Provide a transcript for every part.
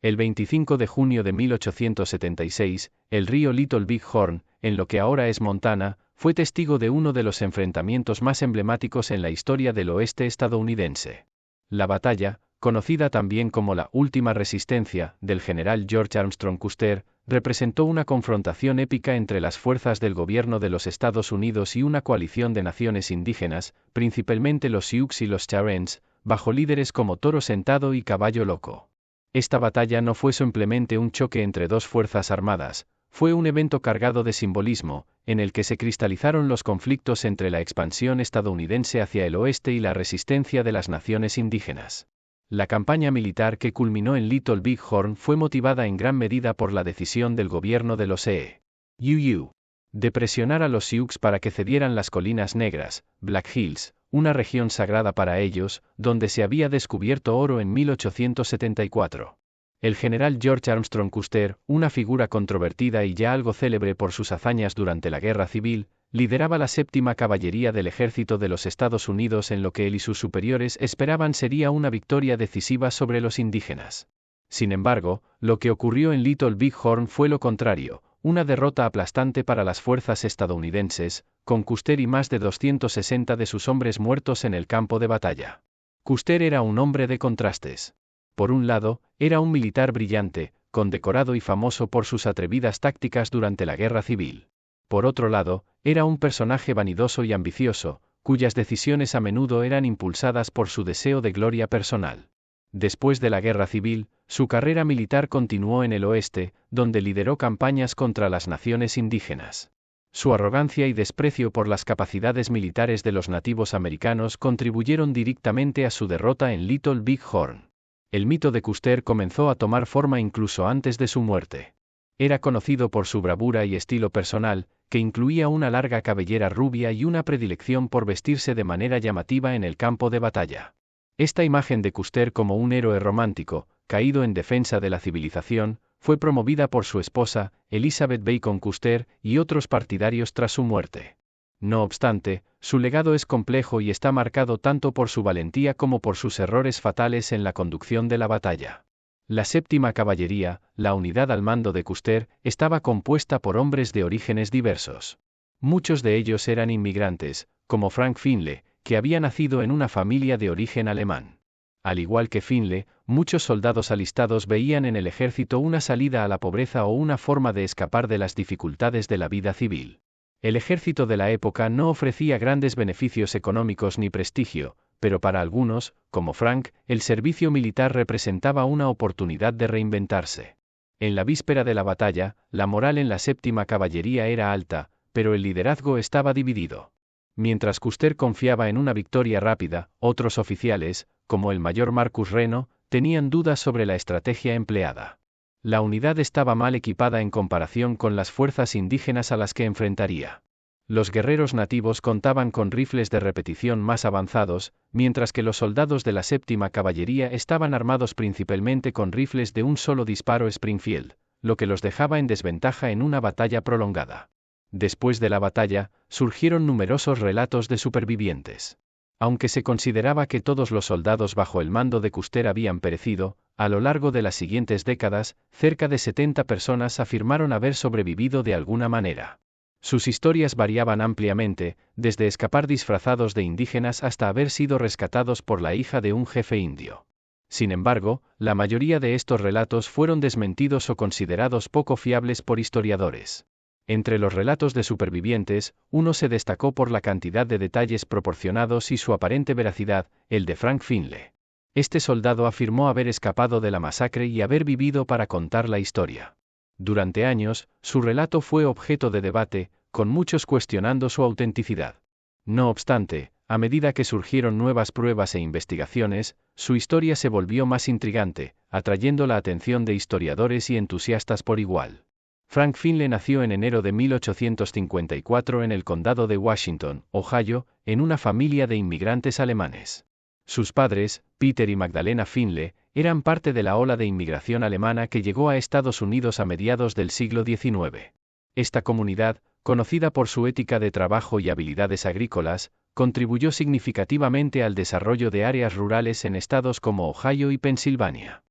El 25 de junio de 1876, el río Little Big Horn, en lo que ahora es Montana, fue testigo de uno de los enfrentamientos más emblemáticos en la historia del oeste estadounidense. La batalla, conocida también como la Última Resistencia, del general George Armstrong Custer, representó una confrontación épica entre las fuerzas del gobierno de los Estados Unidos y una coalición de naciones indígenas, principalmente los Sioux y los Charents, bajo líderes como Toro Sentado y Caballo Loco. Esta batalla no fue simplemente un choque entre dos fuerzas armadas, fue un evento cargado de simbolismo, en el que se cristalizaron los conflictos entre la expansión estadounidense hacia el oeste y la resistencia de las naciones indígenas. La campaña militar que culminó en Little Big Horn fue motivada en gran medida por la decisión del gobierno de los EUU de presionar a los Sioux para que cedieran las Colinas Negras, Black Hills, una región sagrada para ellos, donde se había descubierto oro en 1874. El general George Armstrong Custer, una figura controvertida y ya algo célebre por sus hazañas durante la Guerra Civil, lideraba la 7ª Caballería del Ejército de los Estados Unidos en lo que él y sus superiores esperaban sería una victoria decisiva sobre los indígenas. Sin embargo, lo que ocurrió en Little Big Horn fue lo contrario, una derrota aplastante para las fuerzas estadounidenses, con Custer y más de 260 de sus hombres muertos en el campo de batalla. Custer era un hombre de contrastes. Por un lado, era un militar brillante, condecorado y famoso por sus atrevidas tácticas durante la Guerra Civil. Por otro lado, era un personaje vanidoso y ambicioso, cuyas decisiones a menudo eran impulsadas por su deseo de gloria personal. Después de la Guerra Civil, su carrera militar continuó en el oeste, donde lideró campañas contra las naciones indígenas. Su arrogancia y desprecio por las capacidades militares de los nativos americanos contribuyeron directamente a su derrota en Little Big Horn. El mito de Custer comenzó a tomar forma incluso antes de su muerte. Era conocido por su bravura y estilo personal, que incluía una larga cabellera rubia y una predilección por vestirse de manera llamativa en el campo de batalla. Esta imagen de Custer como un héroe romántico, caído en defensa de la civilización, fue promovida por su esposa, Elizabeth Bacon Custer, y otros partidarios tras su muerte. No obstante, su legado es complejo y está marcado tanto por su valentía como por sus errores fatales en la conducción de la batalla. La 7ª Caballería, la unidad al mando de Custer, estaba compuesta por hombres de orígenes diversos. Muchos de ellos eran inmigrantes, como Frank Finley, que había nacido en una familia de origen alemán. Al igual que Finley, muchos soldados alistados veían en el ejército una salida a la pobreza o una forma de escapar de las dificultades de la vida civil. El ejército de la época no ofrecía grandes beneficios económicos ni prestigio, pero para algunos, como Frank, el servicio militar representaba una oportunidad de reinventarse. En la víspera de la batalla, la moral en la 7ª Caballería era alta, pero el liderazgo estaba dividido. Mientras Custer confiaba en una victoria rápida, otros oficiales, como el mayor Marcus Reno, tenían dudas sobre la estrategia empleada. La unidad estaba mal equipada en comparación con las fuerzas indígenas a las que enfrentaría. Los guerreros nativos contaban con rifles de repetición más avanzados, mientras que los soldados de la 7ª Caballería estaban armados principalmente con rifles de un solo disparo Springfield, lo que los dejaba en desventaja en una batalla prolongada. Después de la batalla, surgieron numerosos relatos de supervivientes. Aunque se consideraba que todos los soldados bajo el mando de Custer habían perecido, a lo largo de las siguientes décadas, cerca de 70 personas afirmaron haber sobrevivido de alguna manera. Sus historias variaban ampliamente, desde escapar disfrazados de indígenas hasta haber sido rescatados por la hija de un jefe indio. Sin embargo, la mayoría de estos relatos fueron desmentidos o considerados poco fiables por historiadores. Entre los relatos de supervivientes, uno se destacó por la cantidad de detalles proporcionados y su aparente veracidad, el de Frank Finley. Este soldado afirmó haber escapado de la masacre y haber vivido para contar la historia. Durante años, su relato fue objeto de debate, con muchos cuestionando su autenticidad. No obstante, a medida que surgieron nuevas pruebas e investigaciones, su historia se volvió más intrigante, atrayendo la atención de historiadores y entusiastas por igual. Frank Finley nació en enero de 1854 en el condado de Washington, Ohio, en una familia de inmigrantes alemanes. Sus padres, Peter y Magdalena Finley, eran parte de la ola de inmigración alemana que llegó a Estados Unidos a mediados del siglo XIX. Esta comunidad, conocida por su ética de trabajo y habilidades agrícolas, contribuyó significativamente al desarrollo de áreas rurales en estados como Ohio y Pensilvania.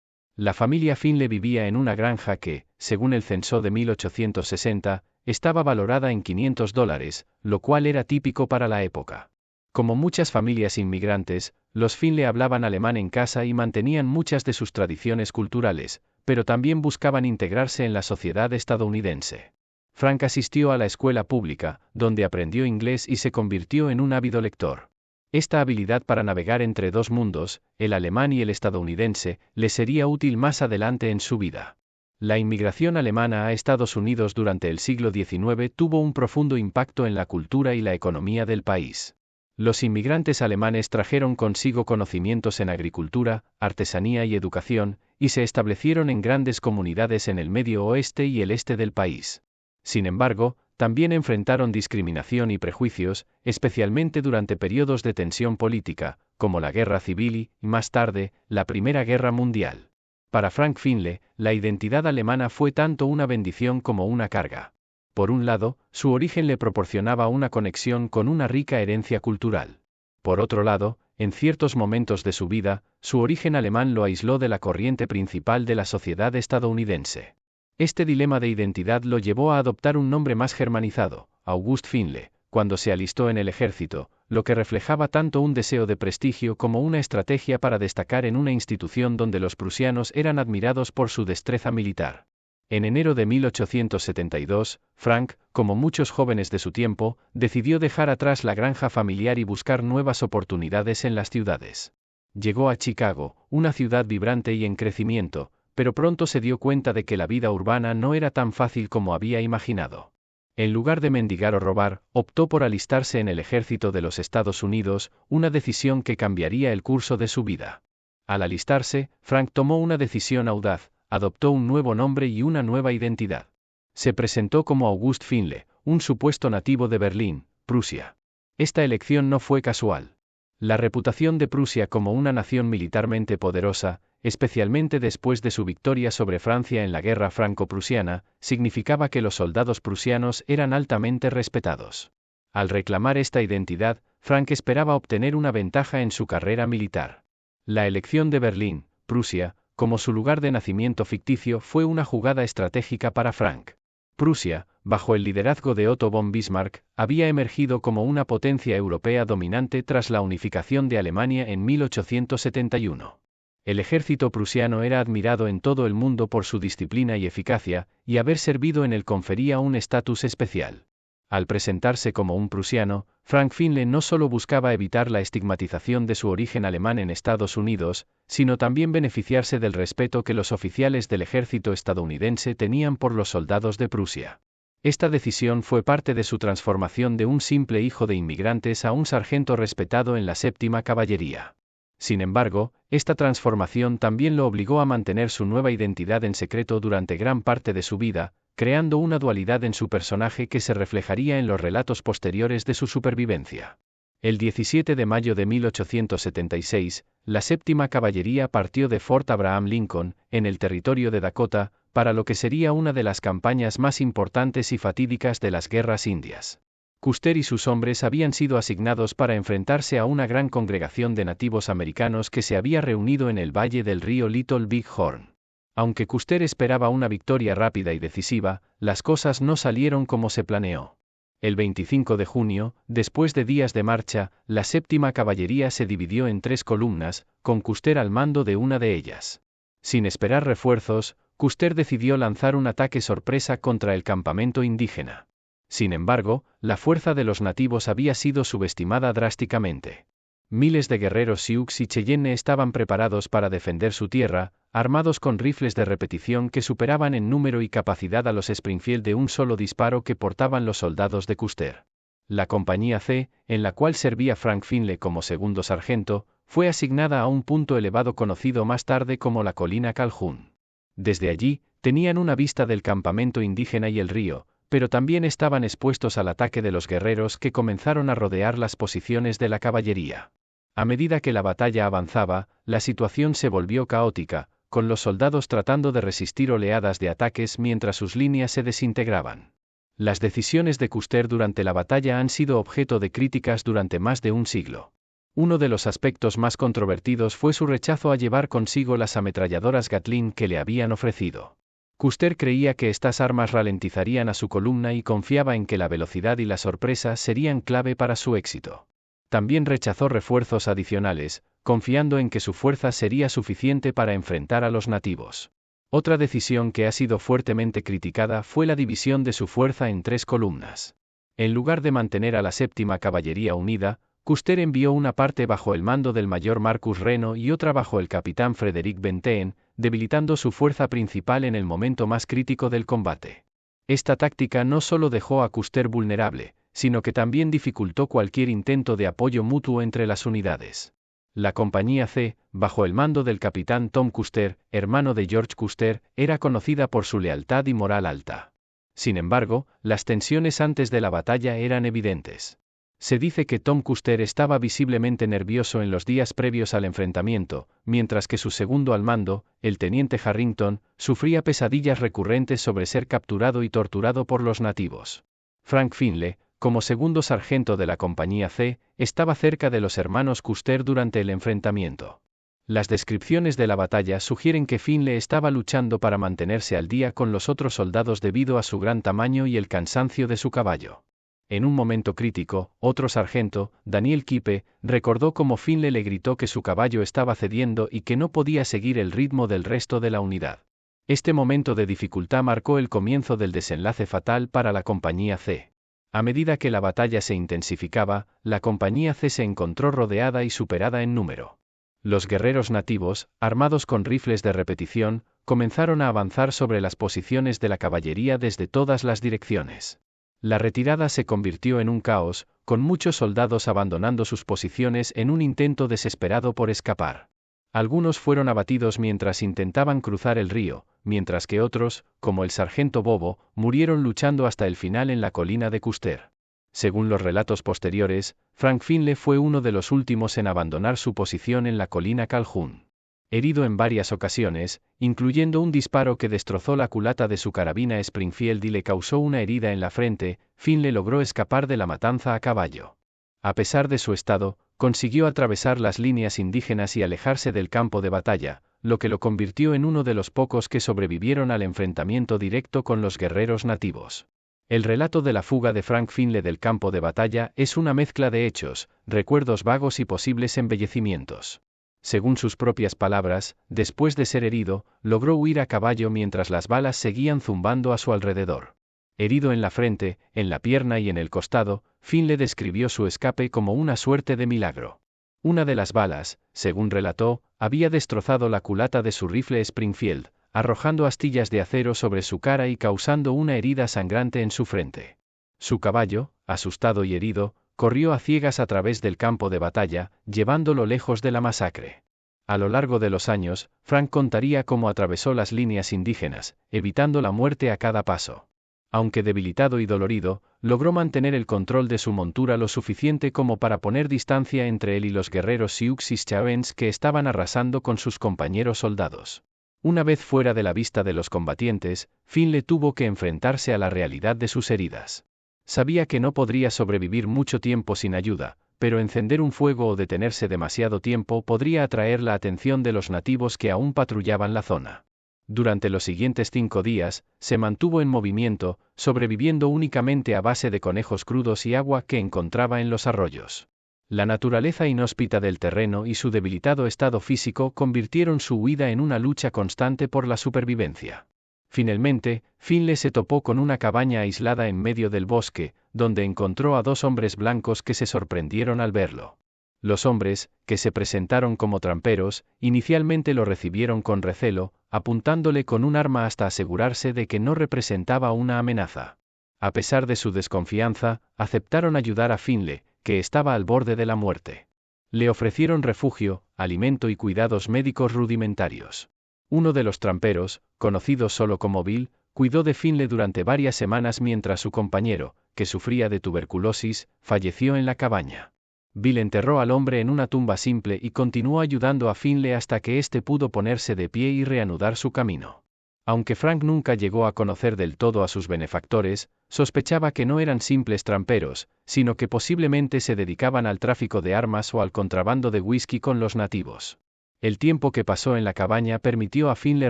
La familia Finley vivía en una granja que, según el censo de 1860, estaba valorada en $500, lo cual era típico para la época. Como muchas familias inmigrantes, los Finley hablaban alemán en casa y mantenían muchas de sus tradiciones culturales, pero también buscaban integrarse en la sociedad estadounidense. Frank asistió a la escuela pública, donde aprendió inglés y se convirtió en un ávido lector. Esta habilidad para navegar entre dos mundos, el alemán y el estadounidense, le sería útil más adelante en su vida. La inmigración alemana a Estados Unidos durante el siglo XIX tuvo un profundo impacto en la cultura y la economía del país. Los inmigrantes alemanes trajeron consigo conocimientos en agricultura, artesanía y educación, y se establecieron en grandes comunidades en el medio oeste y el este del país. Sin embargo, también enfrentaron discriminación y prejuicios, especialmente durante periodos de tensión política, como la Guerra Civil y, más tarde, la Primera Guerra Mundial. Para Frank Finley, la identidad alemana fue tanto una bendición como una carga. Por un lado, su origen le proporcionaba una conexión con una rica herencia cultural. Por otro lado, en ciertos momentos de su vida, su origen alemán lo aisló de la corriente principal de la sociedad estadounidense. Este dilema de identidad lo llevó a adoptar un nombre más germanizado, August Finley, cuando se alistó en el ejército, lo que reflejaba tanto un deseo de prestigio como una estrategia para destacar en una institución donde los prusianos eran admirados por su destreza militar. En enero de 1872, Frank, como muchos jóvenes de su tiempo, decidió dejar atrás la granja familiar y buscar nuevas oportunidades en las ciudades. Llegó a Chicago, una ciudad vibrante y en crecimiento, pero pronto se dio cuenta de que la vida urbana no era tan fácil como había imaginado. En lugar de mendigar o robar, optó por alistarse en el ejército de los Estados Unidos, una decisión que cambiaría el curso de su vida. Al alistarse, Frank tomó una decisión audaz, adoptó un nuevo nombre y una nueva identidad. Se presentó como August Finley, un supuesto nativo de Berlín, Prusia. Esta elección no fue casual. La reputación de Prusia como una nación militarmente poderosa, especialmente después de su victoria sobre Francia en la Guerra Franco-Prusiana, significaba que los soldados prusianos eran altamente respetados. Al reclamar esta identidad, Frank esperaba obtener una ventaja en su carrera militar. La elección de Berlín, Prusia, como su lugar de nacimiento ficticio fue una jugada estratégica para Frank. Prusia, bajo el liderazgo de Otto von Bismarck, había emergido como una potencia europea dominante tras la unificación de Alemania en 1871. El ejército prusiano era admirado en todo el mundo por su disciplina y eficacia, y haber servido en él confería un estatus especial. Al presentarse como un prusiano, Frank Finley no solo buscaba evitar la estigmatización de su origen alemán en Estados Unidos, sino también beneficiarse del respeto que los oficiales del ejército estadounidense tenían por los soldados de Prusia. Esta decisión fue parte de su transformación de un simple hijo de inmigrantes a un sargento respetado en la 7ª Caballería. Sin embargo, esta transformación también lo obligó a mantener su nueva identidad en secreto durante gran parte de su vida, creando una dualidad en su personaje que se reflejaría en los relatos posteriores de su supervivencia. El 17 de mayo de 1876, la 7ª Caballería partió de Fort Abraham Lincoln, en el territorio de Dakota, para lo que sería una de las campañas más importantes y fatídicas de las guerras indias. Custer y sus hombres habían sido asignados para enfrentarse a una gran congregación de nativos americanos que se había reunido en el valle del río Little Big Horn. Aunque Custer esperaba una victoria rápida y decisiva, las cosas no salieron como se planeó. El 25 de junio, después de días de marcha, la 7ª Caballería se dividió en 3 columnas, con Custer al mando de una de ellas. Sin esperar refuerzos, Custer decidió lanzar un ataque sorpresa contra el campamento indígena. Sin embargo, la fuerza de los nativos había sido subestimada drásticamente. Miles de guerreros Sioux y Cheyenne estaban preparados para defender su tierra, armados con rifles de repetición que superaban en número y capacidad a los Springfield de un solo disparo que portaban los soldados de Custer. La compañía C, en la cual servía Frank Finley como segundo sargento, fue asignada a un punto elevado conocido más tarde como la colina Calhoun. Desde allí, tenían una vista del campamento indígena y el río, pero también estaban expuestos al ataque de los guerreros que comenzaron a rodear las posiciones de la caballería. A medida que la batalla avanzaba, la situación se volvió caótica, con los soldados tratando de resistir oleadas de ataques mientras sus líneas se desintegraban. Las decisiones de Custer durante la batalla han sido objeto de críticas durante más de un siglo. Uno de los aspectos más controvertidos fue su rechazo a llevar consigo las ametralladoras Gatling que le habían ofrecido. Custer creía que estas armas ralentizarían a su columna y confiaba en que la velocidad y la sorpresa serían clave para su éxito. También rechazó refuerzos adicionales, confiando en que su fuerza sería suficiente para enfrentar a los nativos. Otra decisión que ha sido fuertemente criticada fue la división de su fuerza en 3 columnas. En lugar de mantener a la 7ª Caballería unida, Custer envió una parte bajo el mando del mayor Marcus Reno y otra bajo el capitán Frederick Benteen, debilitando su fuerza principal en el momento más crítico del combate. Esta táctica no solo dejó a Custer vulnerable, sino que también dificultó cualquier intento de apoyo mutuo entre las unidades. La Compañía C, bajo el mando del capitán Tom Custer, hermano de George Custer, era conocida por su lealtad y moral alta. Sin embargo, las tensiones antes de la batalla eran evidentes. Se dice que Tom Custer estaba visiblemente nervioso en los días previos al enfrentamiento, mientras que su segundo al mando, el teniente Harrington, sufría pesadillas recurrentes sobre ser capturado y torturado por los nativos. Frank Finley, como segundo sargento de la Compañía C, estaba cerca de los hermanos Custer durante el enfrentamiento. Las descripciones de la batalla sugieren que Finley estaba luchando para mantenerse al día con los otros soldados debido a su gran tamaño y el cansancio de su caballo. En un momento crítico, otro sargento, Daniel Kipe, recordó cómo Finley le gritó que su caballo estaba cediendo y que no podía seguir el ritmo del resto de la unidad. Este momento de dificultad marcó el comienzo del desenlace fatal para la Compañía C. A medida que la batalla se intensificaba, la Compañía C se encontró rodeada y superada en número. Los guerreros nativos, armados con rifles de repetición, comenzaron a avanzar sobre las posiciones de la caballería desde todas las direcciones. La retirada se convirtió en un caos, con muchos soldados abandonando sus posiciones en un intento desesperado por escapar. Algunos fueron abatidos mientras intentaban cruzar el río, mientras que otros, como el sargento Bobo, murieron luchando hasta el final en la colina de Custer. Según los relatos posteriores, Frank Finley fue uno de los últimos en abandonar su posición en la colina Calhoun. Herido en varias ocasiones, incluyendo un disparo que destrozó la culata de su carabina Springfield y le causó una herida en la frente, Finley logró escapar de la matanza a caballo. A pesar de su estado, consiguió atravesar las líneas indígenas y alejarse del campo de batalla, lo que lo convirtió en uno de los pocos que sobrevivieron al enfrentamiento directo con los guerreros nativos. El relato de la fuga de Frank Finley del campo de batalla es una mezcla de hechos, recuerdos vagos y posibles embellecimientos. Según sus propias palabras, después de ser herido, logró huir a caballo mientras las balas seguían zumbando a su alrededor. Herido en la frente, en la pierna y en el costado, Finley describió su escape como una suerte de milagro. Una de las balas, según relató, había destrozado la culata de su rifle Springfield, arrojando astillas de acero sobre su cara y causando una herida sangrante en su frente. Su caballo, asustado y herido, corrió a ciegas a través del campo de batalla, llevándolo lejos de la masacre. A lo largo de los años, Frank contaría cómo atravesó las líneas indígenas, evitando la muerte a cada paso. Aunque debilitado y dolorido, logró mantener el control de su montura lo suficiente como para poner distancia entre él y los guerreros Sioux y Choctaws que estaban arrasando con sus compañeros soldados. Una vez fuera de la vista de los combatientes, Finley tuvo que enfrentarse a la realidad de sus heridas. Sabía que no podría sobrevivir mucho tiempo sin ayuda, pero encender un fuego o detenerse demasiado tiempo podría atraer la atención de los nativos que aún patrullaban la zona. Durante los siguientes 5 días, se mantuvo en movimiento, sobreviviendo únicamente a base de conejos crudos y agua que encontraba en los arroyos. La naturaleza inhóspita del terreno y su debilitado estado físico convirtieron su huida en una lucha constante por la supervivencia. Finalmente, Finley se topó con una cabaña aislada en medio del bosque, donde encontró a 2 hombres blancos que se sorprendieron al verlo. Los hombres, que se presentaron como tramperos, inicialmente lo recibieron con recelo, apuntándole con un arma hasta asegurarse de que no representaba una amenaza. A pesar de su desconfianza, aceptaron ayudar a Finley, que estaba al borde de la muerte. Le ofrecieron refugio, alimento y cuidados médicos rudimentarios. Uno de los tramperos, conocido solo como Bill, cuidó de Finley durante varias semanas mientras su compañero, que sufría de tuberculosis, falleció en la cabaña. Bill enterró al hombre en una tumba simple y continuó ayudando a Finley hasta que éste pudo ponerse de pie y reanudar su camino. Aunque Frank nunca llegó a conocer del todo a sus benefactores, sospechaba que no eran simples tramperos, sino que posiblemente se dedicaban al tráfico de armas o al contrabando de whisky con los nativos. El tiempo que pasó en la cabaña permitió a Finley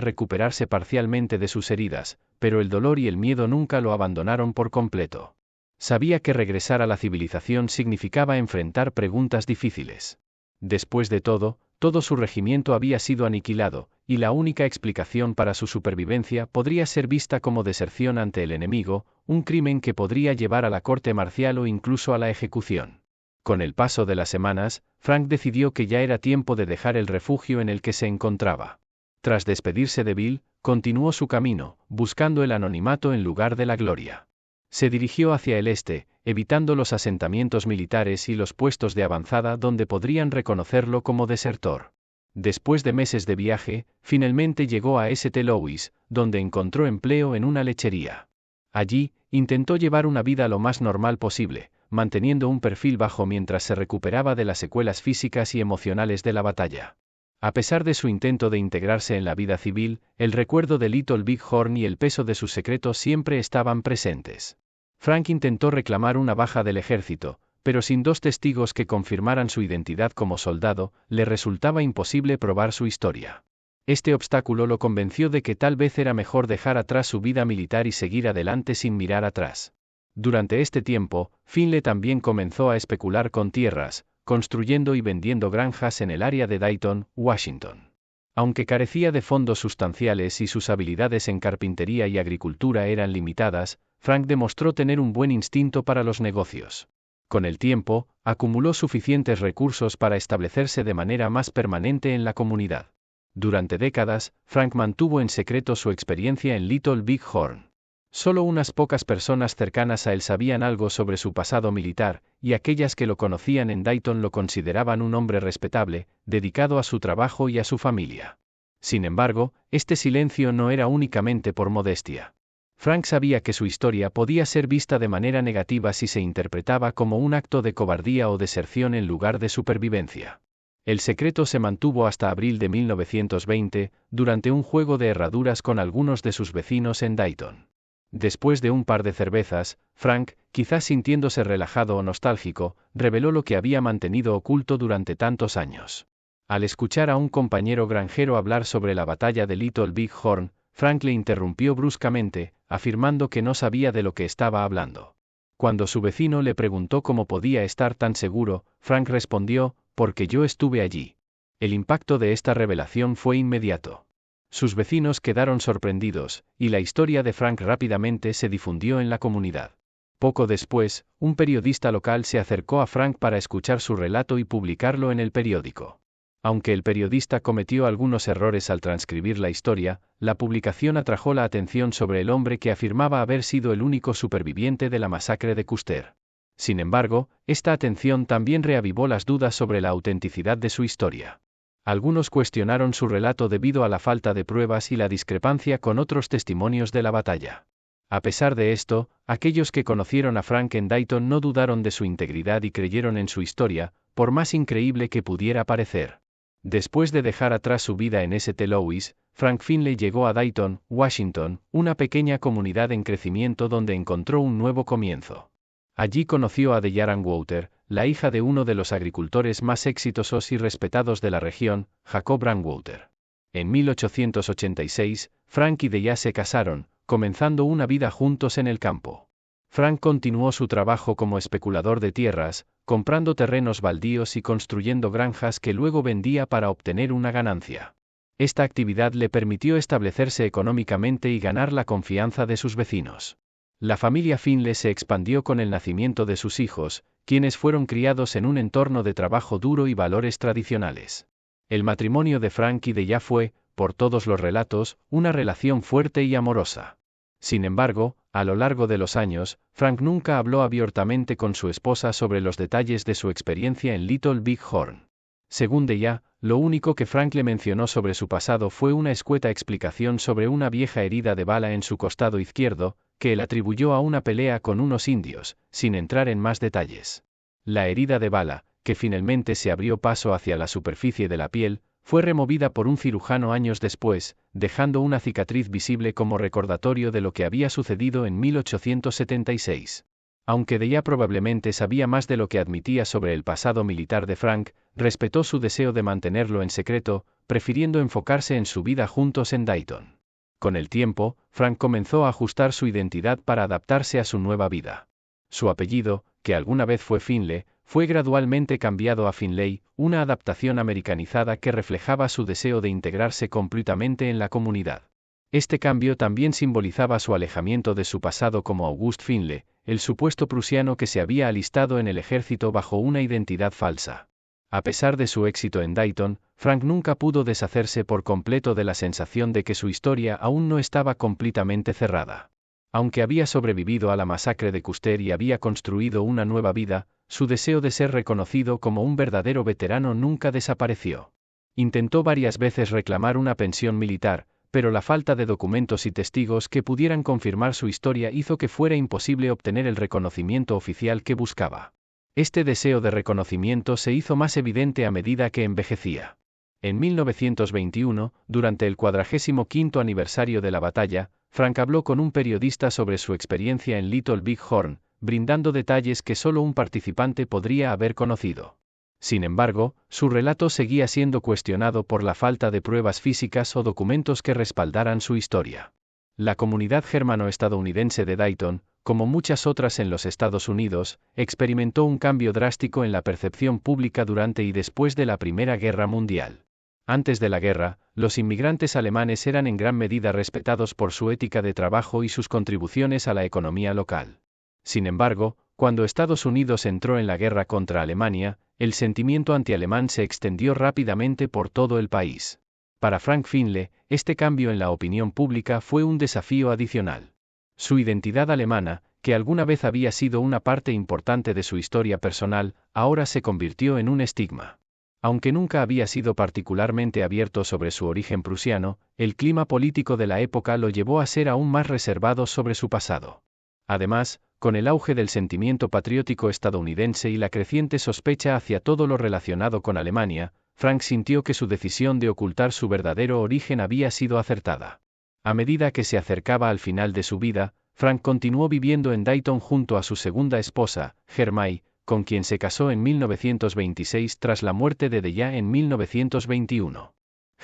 recuperarse parcialmente de sus heridas, pero el dolor y el miedo nunca lo abandonaron por completo. Sabía que regresar a la civilización significaba enfrentar preguntas difíciles. Después de todo su regimiento había sido aniquilado, y la única explicación para su supervivencia podría ser vista como deserción ante el enemigo, un crimen que podría llevar a la corte marcial o incluso a la ejecución. Con el paso de las semanas, Frank decidió que ya era tiempo de dejar el refugio en el que se encontraba. Tras despedirse de Bill, continuó su camino, buscando el anonimato en lugar de la gloria. Se dirigió hacia el este, evitando los asentamientos militares y los puestos de avanzada donde podrían reconocerlo como desertor. Después de meses de viaje, finalmente llegó a St. Louis, donde encontró empleo en una lechería. Allí, intentó llevar una vida lo más normal posible, manteniendo un perfil bajo mientras se recuperaba de las secuelas físicas y emocionales de la batalla. A pesar de su intento de integrarse en la vida civil, el recuerdo de Little Big Horn y el peso de sus secretos siempre estaban presentes. Frank intentó reclamar una baja del ejército, pero sin dos testigos que confirmaran su identidad como soldado, le resultaba imposible probar su historia. Este obstáculo lo convenció de que tal vez era mejor dejar atrás su vida militar y seguir adelante sin mirar atrás. Durante este tiempo, Finley también comenzó a especular con tierras, construyendo y vendiendo granjas en el área de Dayton, Washington. Aunque carecía de fondos sustanciales y sus habilidades en carpintería y agricultura eran limitadas, Frank demostró tener un buen instinto para los negocios. Con el tiempo, acumuló suficientes recursos para establecerse de manera más permanente en la comunidad. Durante décadas, Frank mantuvo en secreto su experiencia en Little Big Horn. Solo unas pocas personas cercanas a él sabían algo sobre su pasado militar, y aquellas que lo conocían en Dayton lo consideraban un hombre respetable, dedicado a su trabajo y a su familia. Sin embargo, este silencio no era únicamente por modestia. Frank sabía que su historia podía ser vista de manera negativa si se interpretaba como un acto de cobardía o deserción en lugar de supervivencia. El secreto se mantuvo hasta abril de 1920, durante un juego de herraduras con algunos de sus vecinos en Dayton. Después de un par de cervezas, Frank, quizás sintiéndose relajado o nostálgico, reveló lo que había mantenido oculto durante tantos años. Al escuchar a un compañero granjero hablar sobre la batalla de Little Big Horn, Frank le interrumpió bruscamente, afirmando que no sabía de lo que estaba hablando. Cuando su vecino le preguntó cómo podía estar tan seguro, Frank respondió, «Porque yo estuve allí». El impacto de esta revelación fue inmediato. Sus vecinos quedaron sorprendidos, y la historia de Frank rápidamente se difundió en la comunidad. Poco después, un periodista local se acercó a Frank para escuchar su relato y publicarlo en el periódico. Aunque el periodista cometió algunos errores al transcribir la historia, la publicación atrajo la atención sobre el hombre que afirmaba haber sido el único superviviente de la masacre de Custer. Sin embargo, esta atención también reavivó las dudas sobre la autenticidad de su historia. Algunos cuestionaron su relato debido a la falta de pruebas y la discrepancia con otros testimonios de la batalla. A pesar de esto, aquellos que conocieron a Frank en Dayton no dudaron de su integridad y creyeron en su historia, por más increíble que pudiera parecer. Después de dejar atrás su vida en St. Louis, Frank Finley llegó a Dayton, Washington, una pequeña comunidad en crecimiento donde encontró un nuevo comienzo. Allí conoció a Deya Rainwater, la hija de uno de los agricultores más exitosos y respetados de la región, Jacob Rainwater. En 1886, Frank y Deya se casaron, comenzando una vida juntos en el campo. Frank continuó su trabajo como especulador de tierras, comprando terrenos baldíos y construyendo granjas que luego vendía para obtener una ganancia. Esta actividad le permitió establecerse económicamente y ganar la confianza de sus vecinos. La familia Finley se expandió con el nacimiento de sus hijos, quienes fueron criados en un entorno de trabajo duro y valores tradicionales. El matrimonio de Frank y Deya fue, por todos los relatos, una relación fuerte y amorosa. Sin embargo, a lo largo de los años, Frank nunca habló abiertamente con su esposa sobre los detalles de su experiencia en Little Big Horn. Según Deya, lo único que Frank le mencionó sobre su pasado fue una escueta explicación sobre una vieja herida de bala en su costado izquierdo, que él atribuyó a una pelea con unos indios, sin entrar en más detalles. La herida de bala, que finalmente se abrió paso hacia la superficie de la piel, fue removida por un cirujano años después, dejando una cicatriz visible como recordatorio de lo que había sucedido en 1876. Aunque Deya probablemente sabía más de lo que admitía sobre el pasado militar de Frank, respetó su deseo de mantenerlo en secreto, prefiriendo enfocarse en su vida juntos en Dayton. Con el tiempo, Frank comenzó a ajustar su identidad para adaptarse a su nueva vida. Su apellido, que alguna vez fue Finley, fue gradualmente cambiado a Finlay, una adaptación americanizada que reflejaba su deseo de integrarse completamente en la comunidad. Este cambio también simbolizaba su alejamiento de su pasado como August Finlay, el supuesto prusiano que se había alistado en el ejército bajo una identidad falsa. A pesar de su éxito en Dayton, Frank nunca pudo deshacerse por completo de la sensación de que su historia aún no estaba completamente cerrada. Aunque había sobrevivido a la masacre de Custer y había construido una nueva vida, su deseo de ser reconocido como un verdadero veterano nunca desapareció. Intentó varias veces reclamar una pensión militar, pero la falta de documentos y testigos que pudieran confirmar su historia hizo que fuera imposible obtener el reconocimiento oficial que buscaba. Este deseo de reconocimiento se hizo más evidente a medida que envejecía. En 1921, durante el 45º aniversario de la batalla, Frank habló con un periodista sobre su experiencia en Little Big Horn, brindando detalles que solo un participante podría haber conocido. Sin embargo, su relato seguía siendo cuestionado por la falta de pruebas físicas o documentos que respaldaran su historia. La comunidad germano-estadounidense de Dayton, como muchas otras en los Estados Unidos, experimentó un cambio drástico en la percepción pública durante y después de la Primera Guerra Mundial. Antes de la guerra, los inmigrantes alemanes eran en gran medida respetados por su ética de trabajo y sus contribuciones a la economía local. Sin embargo, cuando Estados Unidos entró en la guerra contra Alemania, el sentimiento antialemán se extendió rápidamente por todo el país. Para Frank Finlay, este cambio en la opinión pública fue un desafío adicional. Su identidad alemana, que alguna vez había sido una parte importante de su historia personal, ahora se convirtió en un estigma. Aunque nunca había sido particularmente abierto sobre su origen prusiano, el clima político de la época lo llevó a ser aún más reservado sobre su pasado. Además, con el auge del sentimiento patriótico estadounidense y la creciente sospecha hacia todo lo relacionado con Alemania, Frank sintió que su decisión de ocultar su verdadero origen había sido acertada. A medida que se acercaba al final de su vida, Frank continuó viviendo en Dayton junto a su segunda esposa, Hermie, con quien se casó en 1926 tras la muerte de Deya en 1921.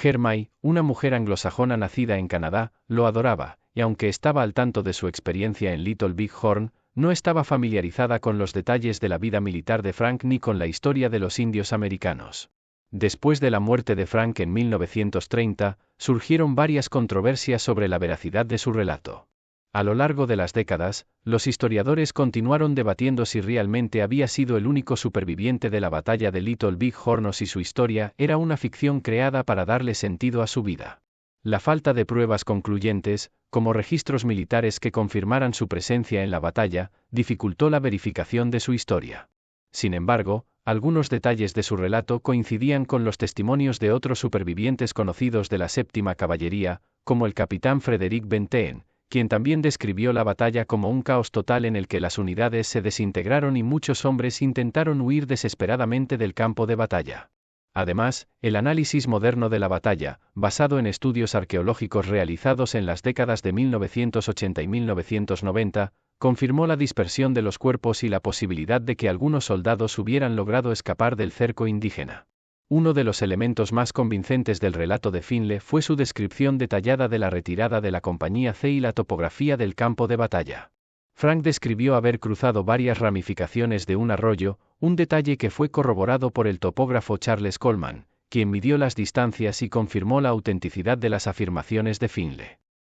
Hermie, una mujer anglosajona nacida en Canadá, lo adoraba, y aunque estaba al tanto de su experiencia en Little Big Horn, no estaba familiarizada con los detalles de la vida militar de Frank ni con la historia de los indios americanos. Después de la muerte de Frank en 1930, surgieron varias controversias sobre la veracidad de su relato. A lo largo de las décadas, los historiadores continuaron debatiendo si realmente había sido el único superviviente de la batalla de Little Big Horn o si su historia era una ficción creada para darle sentido a su vida. La falta de pruebas concluyentes, como registros militares que confirmaran su presencia en la batalla, dificultó la verificación de su historia. Sin embargo, algunos detalles de su relato coincidían con los testimonios de otros supervivientes conocidos de la Séptima Caballería, como el capitán Frederick Benteen, quien también describió la batalla como un caos total en el que las unidades se desintegraron y muchos hombres intentaron huir desesperadamente del campo de batalla. Además, el análisis moderno de la batalla, basado en estudios arqueológicos realizados en las décadas de 1980 y 1990, confirmó la dispersión de los cuerpos y la posibilidad de que algunos soldados hubieran logrado escapar del cerco indígena. Uno de los elementos más convincentes del relato de Finlay fue su descripción detallada de la retirada de la compañía C y la topografía del campo de batalla. Frank describió haber cruzado varias ramificaciones de un arroyo, un detalle que fue corroborado por el topógrafo Charles Coleman, quien midió las distancias y confirmó la autenticidad de las afirmaciones de Finlay.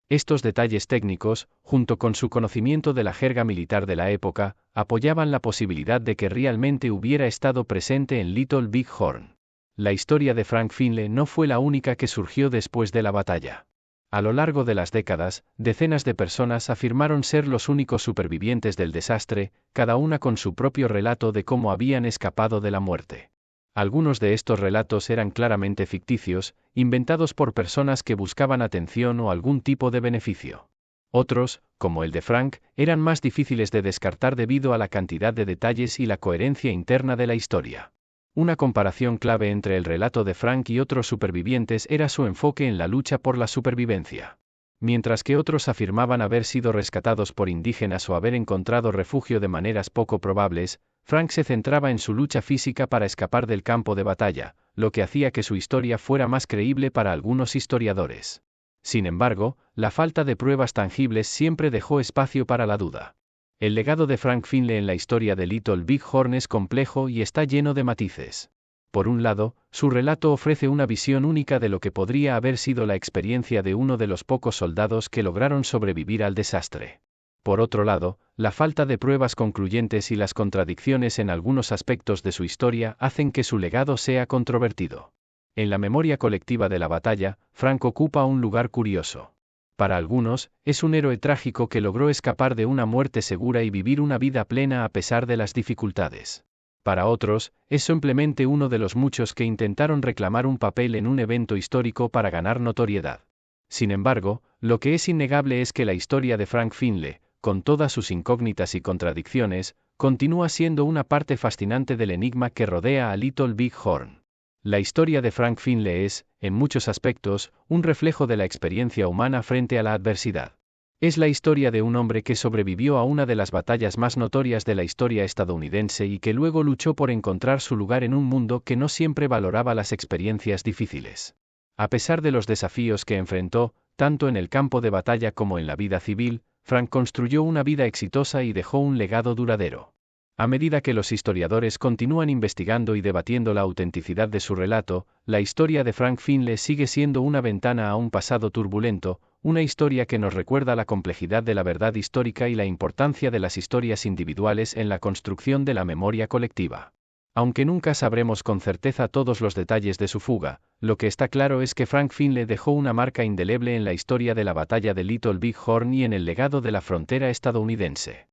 Estos detalles técnicos, junto con su conocimiento de la jerga militar de la época, apoyaban la posibilidad de que realmente hubiera estado presente en Little Big Horn. La historia de Frank Finlay no fue la única que surgió después de la batalla. A lo largo de las décadas, decenas de personas afirmaron ser los únicos supervivientes del desastre, cada una con su propio relato de cómo habían escapado de la muerte. Algunos de estos relatos eran claramente ficticios, inventados por personas que buscaban atención o algún tipo de beneficio. Otros, como el de Frank, eran más difíciles de descartar debido a la cantidad de detalles y la coherencia interna de la historia. Una comparación clave entre el relato de Frank y otros supervivientes era su enfoque en la lucha por la supervivencia. Mientras que otros afirmaban haber sido rescatados por indígenas o haber encontrado refugio de maneras poco probables, Frank se centraba en su lucha física para escapar del campo de batalla, lo que hacía que su historia fuera más creíble para algunos historiadores. Sin embargo, la falta de pruebas tangibles siempre dejó espacio para la duda. El legado de Frank Finley en la historia de Little Big Horn es complejo y está lleno de matices. Por un lado, su relato ofrece una visión única de lo que podría haber sido la experiencia de uno de los pocos soldados que lograron sobrevivir al desastre. Por otro lado, la falta de pruebas concluyentes y las contradicciones en algunos aspectos de su historia hacen que su legado sea controvertido. En la memoria colectiva de la batalla, Frank ocupa un lugar curioso. Para algunos, es un héroe trágico que logró escapar de una muerte segura y vivir una vida plena a pesar de las dificultades. Para otros, es simplemente uno de los muchos que intentaron reclamar un papel en un evento histórico para ganar notoriedad. Sin embargo, lo que es innegable es que la historia de Frank Finley, con todas sus incógnitas y contradicciones, continúa siendo una parte fascinante del enigma que rodea a Little Big Horn. La historia de Frank Finley es, en muchos aspectos, un reflejo de la experiencia humana frente a la adversidad. Es la historia de un hombre que sobrevivió a una de las batallas más notorias de la historia estadounidense y que luego luchó por encontrar su lugar en un mundo que no siempre valoraba las experiencias difíciles. A pesar de los desafíos que enfrentó, tanto en el campo de batalla como en la vida civil, Frank construyó una vida exitosa y dejó un legado duradero. A medida que los historiadores continúan investigando y debatiendo la autenticidad de su relato, la historia de Frank Finley sigue siendo una ventana a un pasado turbulento, una historia que nos recuerda la complejidad de la verdad histórica y la importancia de las historias individuales en la construcción de la memoria colectiva. Aunque nunca sabremos con certeza todos los detalles de su fuga, lo que está claro es que Frank Finley dejó una marca indeleble en la historia de la batalla de Little Big Horn y en el legado de la frontera estadounidense.